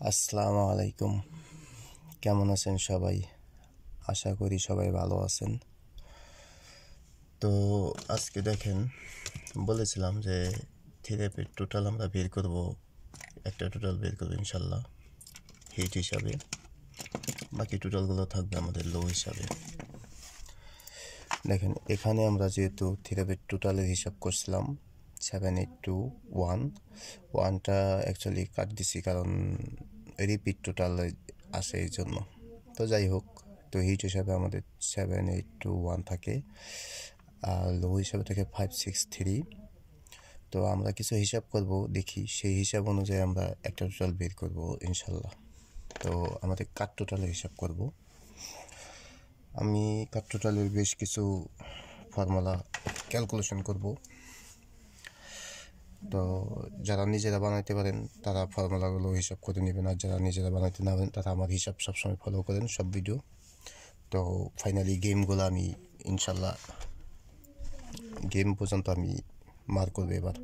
আসসালামু আলাইকুম। কেমন আছেন সবাই? আশা করি সবাই ভালো আছেন। তো আজকে দেখেন, বলেছিলাম যে থেরাপির টোটাল আমরা বের করব, একটা টোটাল বের করবো ইনশাল্লাহ হিট হিসাবে। বাকি টোটালগুলো থাকবে আমাদের লো হিসাবে। দেখেন, এখানে আমরা যেহেতু থেরাপির টোটালের হিসাব করছিলাম 782 ওয়ানটা অ্যাকচুয়ালি কাট দিছি, কারণ রিপিট টোটাল আসে এই জন্য। তো যাই হোক, তো হিট হিসাবে আমাদের 782 থাকে, আর লো হিসাবে থাকে 563। তো আমরা কিছু হিসাব করব, দেখি সেই হিসাব অনুযায়ী আমরা একটা টোটাল বের করব ইনশাল্লাহ। তো আমাদের কাট টোটালের হিসাব করব। আমি কাট টোটালের বেশ কিছু ফর্মুলা ক্যালকুলেশন করব। তো যারা নিজেরা বানাইতে পারেন তারা ফর্মুলাগুলো হিসাব করে নেবেন, আর যারা নিজেরা বানাইতে না পারেন তারা আমার হিসাব সবসময় ফলো করেন সব ভিডিও। তো ফাইনালি গেমগুলো আমি ইনশাল্লাহ গেম পর্যন্ত আমি মার করবো এবার।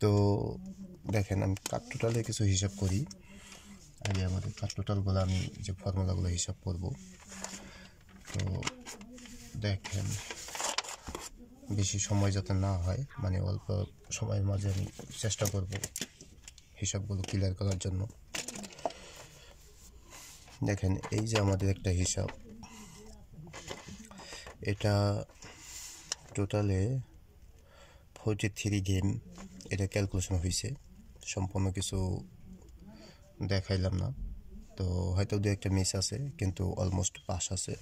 তো দেখেন, আমি কাট টোটালে কিছু হিসাব করি। আগে আমাদের কাট টোটালগুলো আমি যে ফর্মুলাগুলো হিসাব করব। তো দেখেন, বেশি সময় যাতে না হয়, মানে অল্প সময়ের মাঝে আমি চেষ্টা করব হিসাবগুলো ক্লিয়ার করার জন্য। দেখেন, এই যে আমাদের একটা হিসাব, এটা টোটালে 43 গেম এটা ক্যালকুলেশন হয়েছে। সম্পূর্ণ কিছু দেখাইলাম না, তো হয়তো দু একটা মিস আছে, কিন্তু অলমোস্ট পাস আছে।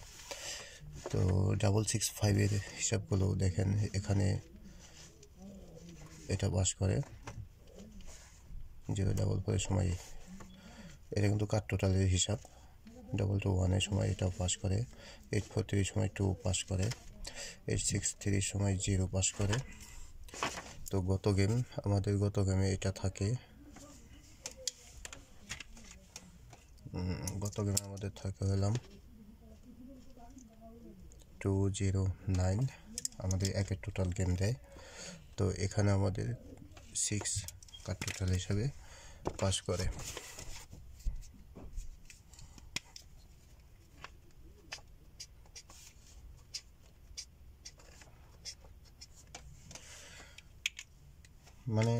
তো 665 হিসাবগুলো দেখেন, এখানে এটা পাস করে 044 সময়। এটা কিন্তু কাট টোটালের হিসাব। 221 সময় এটাও পাস করে, 843 সময় 2 পাস করে, 863 সময় 0 পাস করে। তো গত গেমে এটা থাকে, গত গেমে আমাদের থাকে হলাম 209। আমাদের একের টোটাল গেম দেয়। তো এখানে আমাদের 6 কাট টোটাল হিসাবে পাস করে। মানে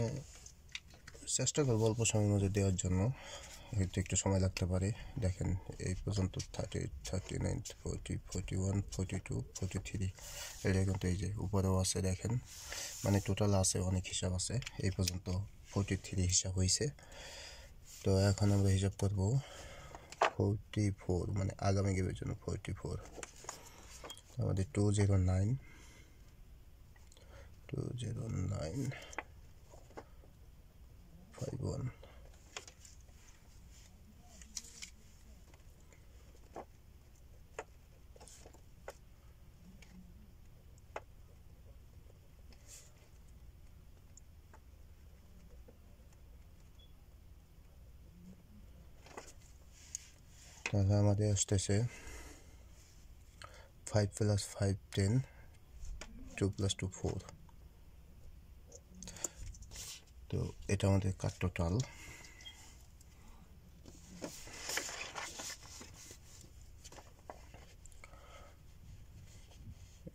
চেষ্টা করবো অল্প সময়ের মধ্যে দেওয়ার জন্য, হয়তো একটু সময় লাগতে পারে। দেখেন, এই পর্যন্ত 38, 39, 40, 41, 42, 43, এটা কিন্তু এই যে উপরেও আছে দেখেন, মানে টোটাল আছে, অনেক হিসাব আছে। এই পর্যন্ত 43 হিসাব হয়েছে। তো এখন আমরা হিসাব করব 44, মানে আগামী গেমের জন্য 44। আমাদের 209 51। তাহলে আমাদের আসতেছে 5 + 5 10, 2 + 2 4। তো এটা আমাদের কাট টোটাল।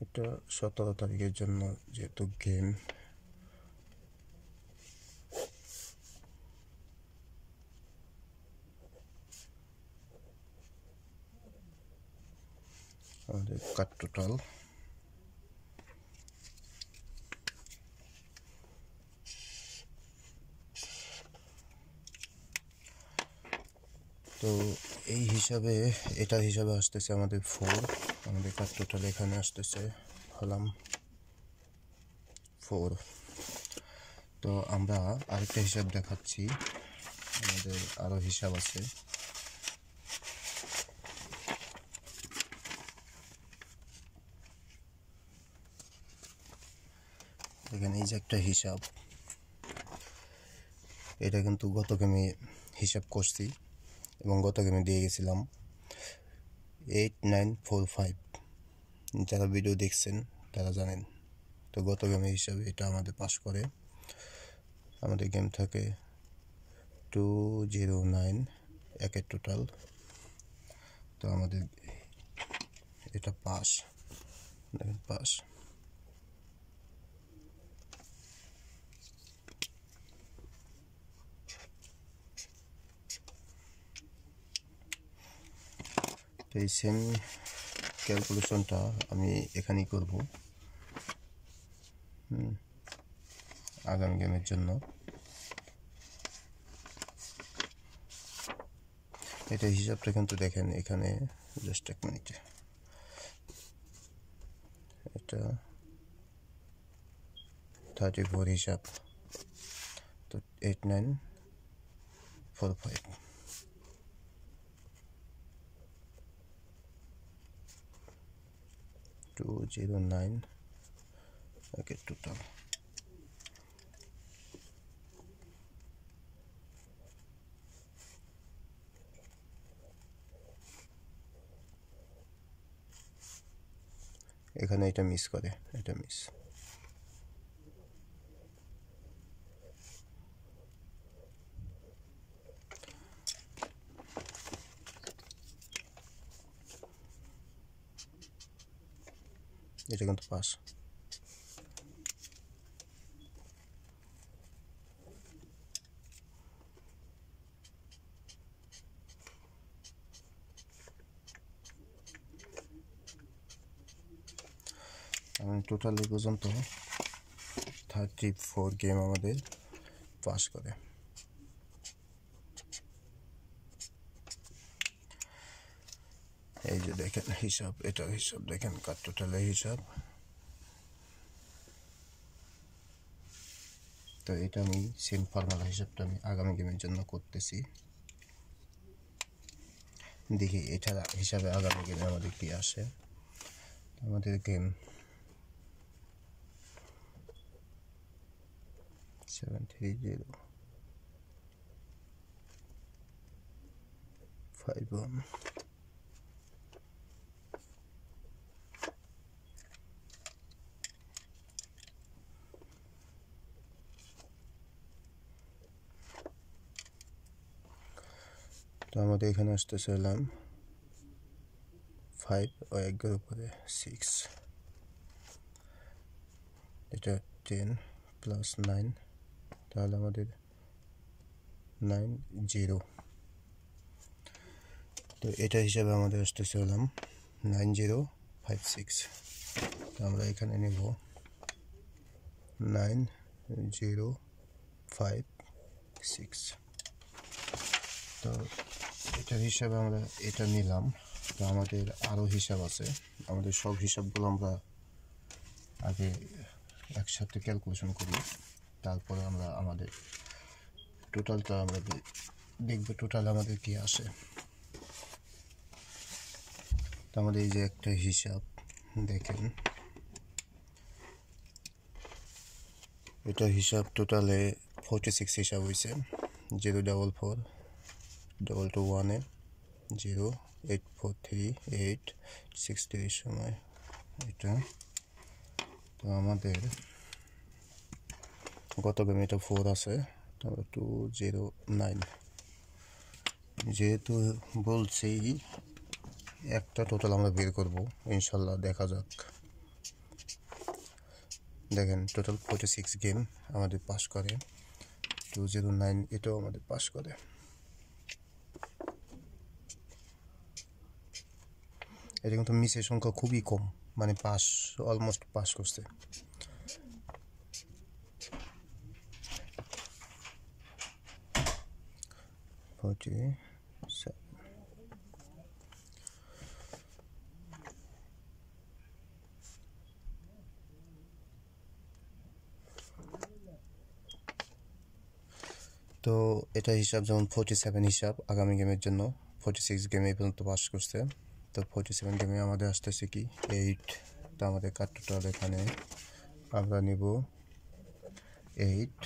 এটা 17 তারিখের জন্য, যেহেতু গেম। আমাদের কাট টোটাল তো এই হিসাবে, এটার হিসাবে আসতেছে আমাদের 4। আমাদের কাট টোটাল এখানে আসতেছে হলাম 4। তো আমরা আরেকটা হিসাব দেখাচ্ছি, আমাদের আরও হিসাব আছে। এখানে এই যে একটা হিসাব, এটা কিন্তু গত গেমে হিসাব করছি এবং গত গেমে দিয়ে গেছিলাম 8945। যারা ভিডিও দেখছেন তারা জানেন। তো গত গেমের হিসাবে এটা আমাদের পাস করে। আমাদের গেম থাকে 209 একের টোটাল। তো আমাদের এটা পাস, দেখেন পাস। তো এই সেম ক্যালকুলেশনটা আমি এখানেই করব আগামী গেমের জন্য। এটা হিসাবটা কিন্তু দেখেন এখানে, জাস্ট এক মিনিটে, এটা 34 হিসাব, তো 8945 209 একের টোটাল। এখানে এটা মিস করে, এটা মিস। এটা কিন্তু পাস। টোটাল এই পর্যন্ত 34 গেম আমাদের পাস করে। এই যে দেখেন হিসাব, এটার হিসাব দেখেন, কার টোটালের হিসাব। তো এটা আমি সেম ফর্মুলা হিসাবটা আমি আগামী গেমের জন্য করতেছি। দেখি এটা হিসাবে আগামী গেমে আমাদের কি আসে। আমাদের গেম 73051। তো আমাদের এখানে আসতেছে হলাম 5 ও 1 উপরে 6, এটা 10 প্লাস 9, তাহলে আমাদের 90। তো এটা হিসাবে আমাদের আসতেছে হলাম 9056। তো আমরা এখানে নেব 9056। তো এটার হিসাবে আমরা এটা নিলাম। তো আমাদের আরও হিসাব আছে, আমাদের সব হিসাবগুলো আমরা আগে একসাথে ক্যালকুলেশন করি, তারপরে আমরা আমাদের টোটালটা আমরা দেখব টোটাল আমাদের কি আসে। তো আমাদের এই যে একটা হিসাব দেখেন, এটা হিসাব টোটালে 46 হিসাব হয়েছে। 0442221 0843863 সময় এটা। তো আমাদের গত গেমে এটা 4 আছে, তো 209। যেহেতু বলছি একটা টোটাল আমরা বের করব ইনশাল্লাহ, দেখা যাক। দেখেন টোটাল 46 গেম আমাদের পাস করে, 209 এটাও আমাদের পাস করে। এটা কিন্তু মিসের সংখ্যা খুবই কম, মানে পাস অলমোস্ট পাস করছে। তো এটা হিসাব যেমন 47 হিসাব আগামী গেমের জন্য, 46 গেমে এই পর্যন্ত পাস করছে। তো 47 গেমে আমাদের আসতেছে কি 8। তো আমাদের কার টোটাল এখানে আমরা নিব 8।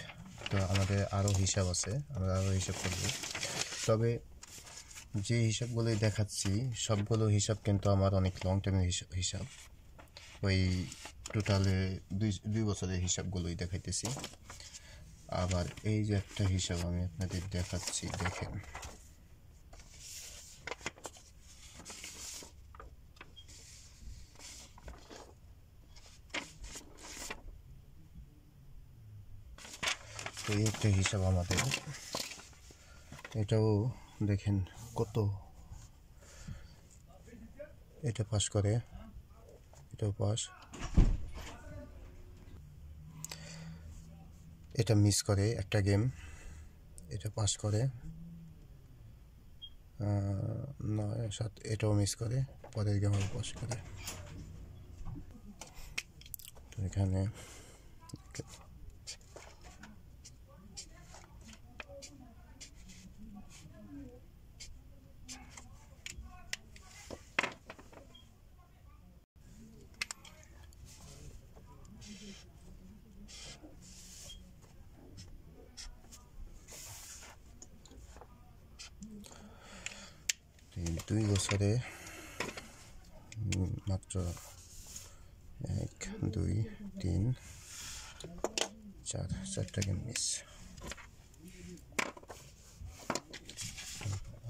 তো আমাদের আরও হিসাব আছে, আমরা আরও হিসাব করব। তবে যে হিসাবগুলোই দেখাচ্ছি সবগুলো হিসাব কিন্তু আমার অনেক লং টাইমের হিসাব, ওই টোটালে 2 বছরের হিসাবগুলোই দেখাইতেছি। আবার এই যে একটা হিসাব আমি আপনাদের দেখাচ্ছি, দেখেন এই একটা হিসাব আমাদের, এটাও দেখেন কত, এটা পাস করে, এটাও পাস, এটা মিস করে একটা গেম, এটা পাস করে 9-7, এটাও মিস করে, পরের গেমও পাস করে। তো এখানে এই 2 বছরে মাত্র 1 2 3 4 4টা গেম মিস।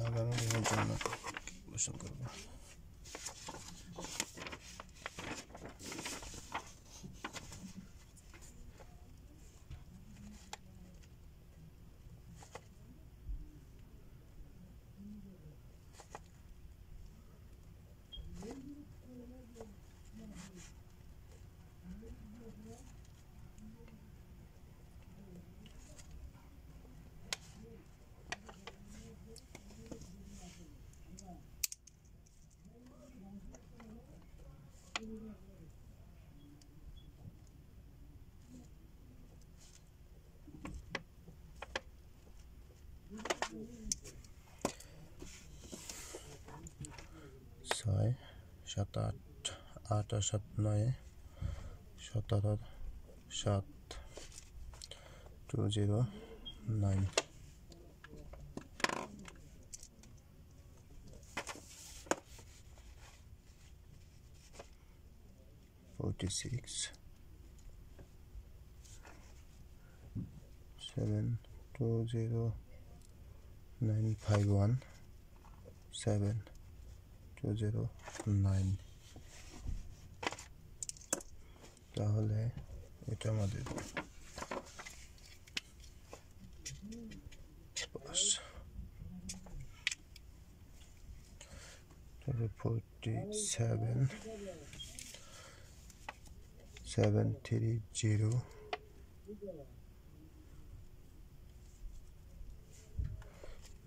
আগামী দিনের জন্য ক্যালকুলেশন করবো। ছয় 7 8 8 আর 7 9 17 7 2 0 9 46 7 2 0 9 5 1 7 2 0 9। তাহলে এটা আমাদের পাস। 47 7 3 0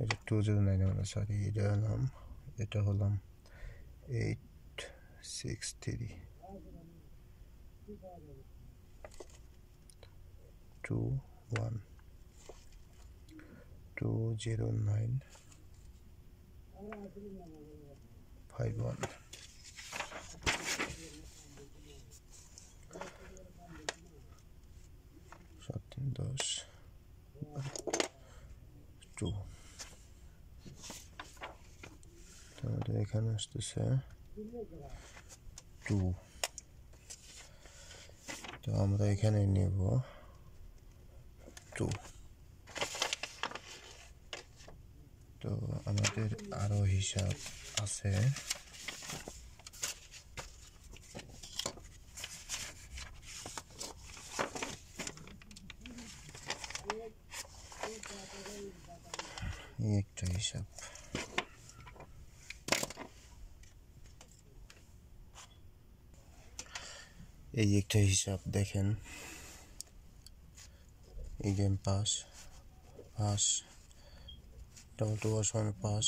এটা 2 0 9 হলো, সরি এটা হলাম, এটা হলাম 8 6 3 2 1 2 0 9 5 1 7 3 10 2। তাহলে এখানে আসতেছে 2। তো আমরা এখানে নেব 2। তো আমাদের আরো হিসাব আছে, এই একটা হিসাব। এই একটা হিসাব দেখেন, এই game pass pass, double two wash one pass,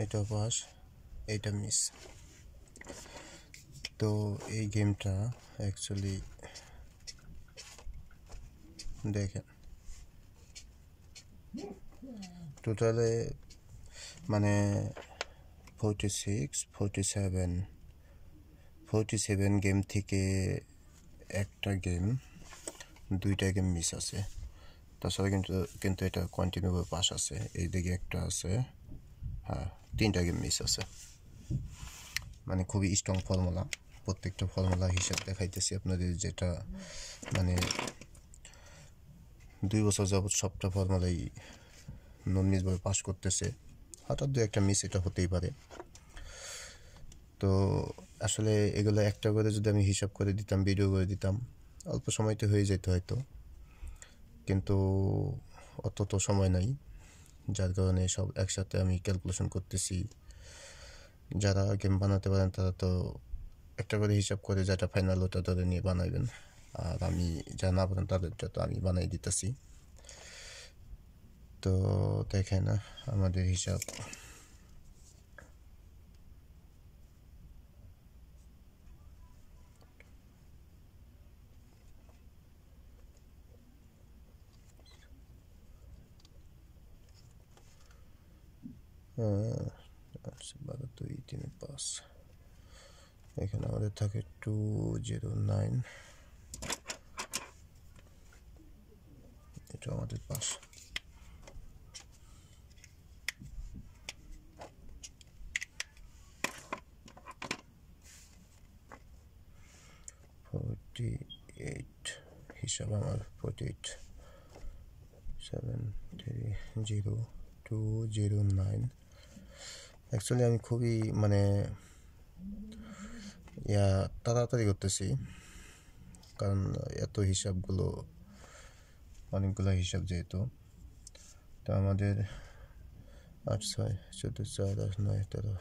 এটা পাস, এটা মিস। তো এই গেমটা অ্যাকচুয়ালি দেখেন টোটালে মানে 46 47 গেম থেকে একটা গেম, 2টা গেম মিস আছে। তাছাড়া কিন্তু এটা কন্টিনিউ পাস আছে, এইদিকে একটা আছে, হ্যাঁ 3টা গেম মিস আছে। মানে খুবই স্ট্রং ফর্মুলা, প্রত্যেকটা ফর্মুলা হিসাব দেখাইতেছি আপনাদের, যেটা মানে 2 বছর যাবত সবটা ফর্মুলাই নন মিসভাবে পাস করতেছে, হঠাৎ 2-1টা মিস এটা হতেই পারে। তো আসলে এগুলো একটা করে যদি আমি হিসাব করে দিতাম, ভিডিও করে দিতাম, অল্প সময়তে হয়ে যেত হয়তো, কিন্তু অত তো সময় নাই, যার কারণে সব একসাথে আমি ক্যালকুলেশন করতেছি। যারা গেম বানাতে পারেন তারা তো একটা করে হিসাব করে যেটা ফাইনাল ওটা ধরে নিয়ে বানাইবেন, আর আমি যা না পারেন তাদেরটা তো আমি বানাই দিতেছি। তো দেখেন আমাদের হিসাব আচ্ছা 12 2 3 5, এখানে আমাদের থাকে 209, এটা আমাদের পাস। হিসাব আমার 48 730 209। অ্যাকচুয়ালি আমি খুবই মানে তাড়াতাড়ি করতেছি, কারণ এত হিসাবগুলো অনেকগুলো হিসাব যেহেতু। তো আমাদের 8 6 14 4 10 9 13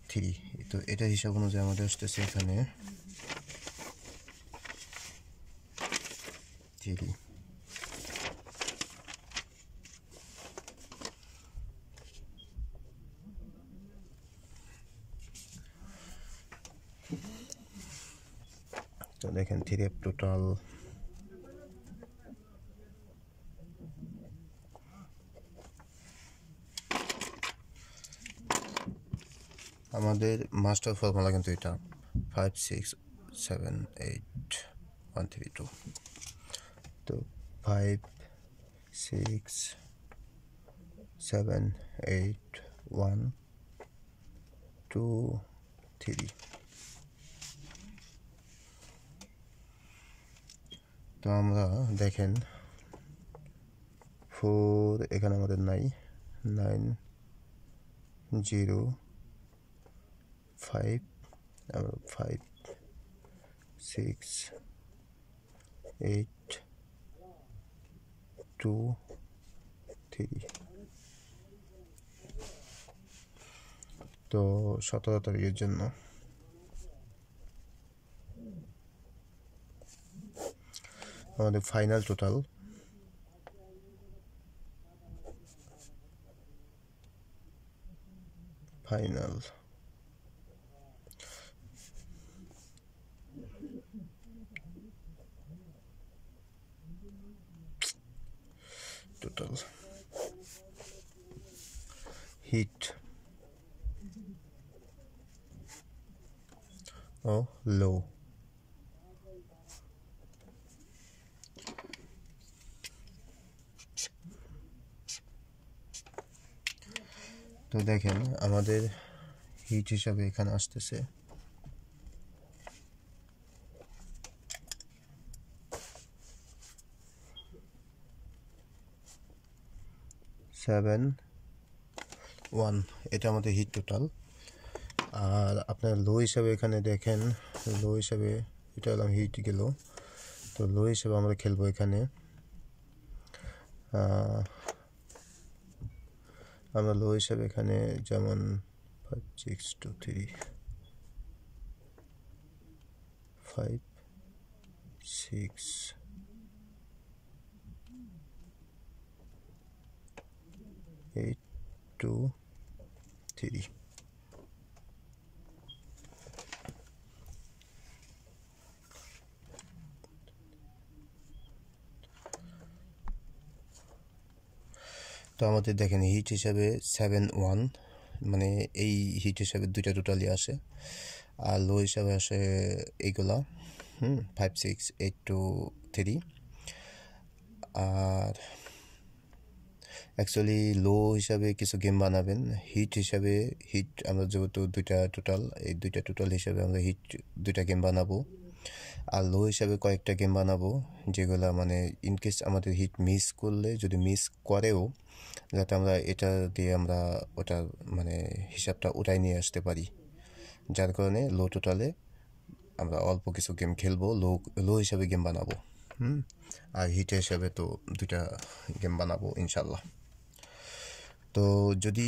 3, তো এটা হিসাব অনুযায়ী আমাদের আসতেছে এখানে 3। তো দেখেন 3 টোটাল আমাদের মাস্টার ফর্মুলা কিন্তু এটা 5 6 7 8 1 3 2। তো 5 6 7 8 1 2 3। তো আমরা দেখেন 4 এখানে আমাদের নাই, 9 0 5 5 6 8 2 3। তো 17 তারিখের জন্য আমাদের ফাইনাল টোটাল হিট ও লো। তো দেখেন আমাদের হিট হিসাবে এখানে আসতেছে 7 1, এটা আমাদের হিট টোটাল। আর আপনার লো হিসাবে এখানে দেখেন, লো হিসাবে এটা হলাম হিট গেল। তো লো হিসাবে আমরা খেলবো এখানে, আমরা লো হিসাবে এখানে যেমন 5 6 2 3 5 6 8 2 3। তো আমাদের দেখেন হিট হিসাবে 7 1, মানে এই হিট হিসাবে 2টা টোটালি আসে, আর লো হিসাবে আসে এইগুলা 5 6 8 2 3। আর অ্যাকচুয়ালি লো হিসাবে কিছু গেম বানাবেন, হিট হিসাবে হিট আমরা যেহেতু 2টা টোটাল, এই 2টা টোটাল হিসাবে আমরা হিট 2টা গেম বানাবো। আর লো হিসাবে কয়েকটা গেম বানাবো যেগুলো মানে ইনকেস আমাদের হিট মিস করলে, যদি মিস করেও, যাতে আমরা এটা দিয়ে আমরা ওটার মানে হিসাবটা উঠাই নিয়ে আসতে পারি। যার কারণে লো টোটালে আমরা অল্প কিছু গেম খেলবো, লো হিসাবে গেম বানাবো। আর হিট হিসাবে তো 2টা গেম বানাবো ইনশাল্লাহ। তো যদি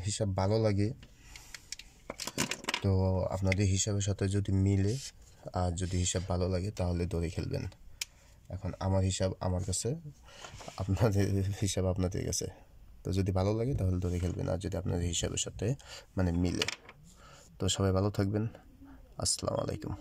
হিসাব ভালো লাগে, তো আপনাদের হিসাবের সাথে যদি মিলে আর যদি হিসাব ভালো লাগে তাহলে ধরে খেলবেন। এখন আমার হিসাব আমার কাছে, আপনাদের হিসাব আপনাদের কাছে। তো যদি ভালো লাগে তাহলে ধরে খেলবেন, আর যদি আপনাদের হিসাবের সাথে মানে মিলে। তো সবাই ভালো থাকবেন। আসসালামু আলাইকুম।